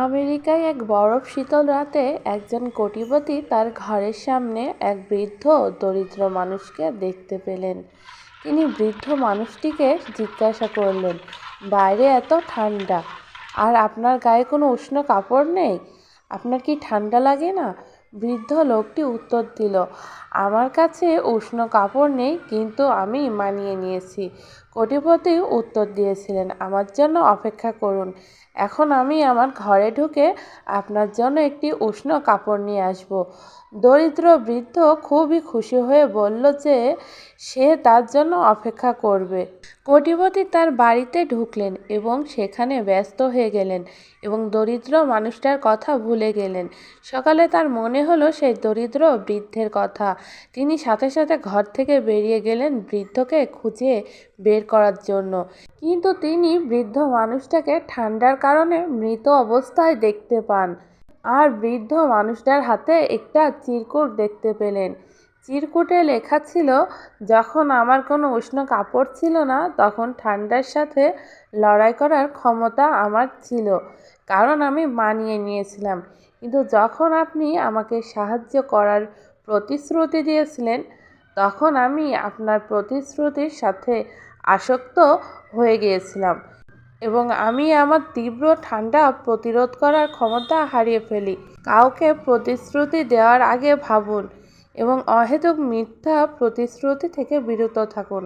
আমেরিকায় এক বরফ শীতল রাতে একজন কোটিপতি তার ঘরের সামনে এক বৃদ্ধ দরিদ্র মানুষকে দেখতে পেলেন। তিনি বৃদ্ধ মানুষটিকে জিজ্ঞাসা করলেন, বাইরে এত ঠান্ডা, আর আপনার গায়ে কোনো উষ্ণ কাপড় নেই, আপনার কি ঠান্ডা লাগে না? বৃদ্ধ লোকটি উত্তর দিল, আমার কাছে উষ্ণ কাপড় নেই, কিন্তু আমি মানিয়ে নিয়েছি। কোটিপতি উত্তর দিয়েছিলেন, আমার জন্য অপেক্ষা করুন, এখন আমি আমার ঘরে ঢুকে আপনার জন্য একটি উষ্ণ কাপড় নিয়ে আসব। দরিদ্র বৃদ্ধ খুবই খুশি হয়ে বলল যে সে তার জন্য অপেক্ষা করবে। কোটিপতি তার বাড়িতে ঢুকলেন এবং সেখানে ব্যস্ত হয়ে গেলেন এবং দরিদ্র মানুষটার কথা ভুলে গেলেন। সকালে তার মনে হলো সেই দরিদ্র বৃদ্ধের কথা। তিনি সাথে সাথে ঘর থেকে বেরিয়ে গেলেন বৃদ্ধকে খুঁজে বের করার জন্য। কিন্তু তিনি বৃদ্ধ মানুষটাকে ঠান্ডার কারণে মৃত অবস্থায় দেখতে পান, আর বৃদ্ধ মানুষটার হাতে একটা চিরকুট দেখতে পেলেন। চিরকুটে লেখা ছিল, যখন আমার কোনো উষ্ণ কাপড় ছিল না, তখন ঠান্ডার সাথে লড়াই করার ক্ষমতা আমার ছিল, কারণ আমি মানিয়ে নিয়েছিলাম। কিন্তু যখন আপনি আমাকে সাহায্য করার প্রতিশ্রুতি দিয়েছিলেন, তখন আমি আপনার প্রতিশ্রুতির সাথে আসক্ত হয়ে গিয়েছিলাম এবং আমি আমার তীব্র ঠান্ডা প্রতিরোধ করার ক্ষমতা হারিয়ে ফেলি। কাউকে প্রতিশ্রুতি দেওয়ার আগে ভাবুন এবং অহেতুক মিথ্যা প্রতিশ্রুতি থেকে বিরত থাকুন।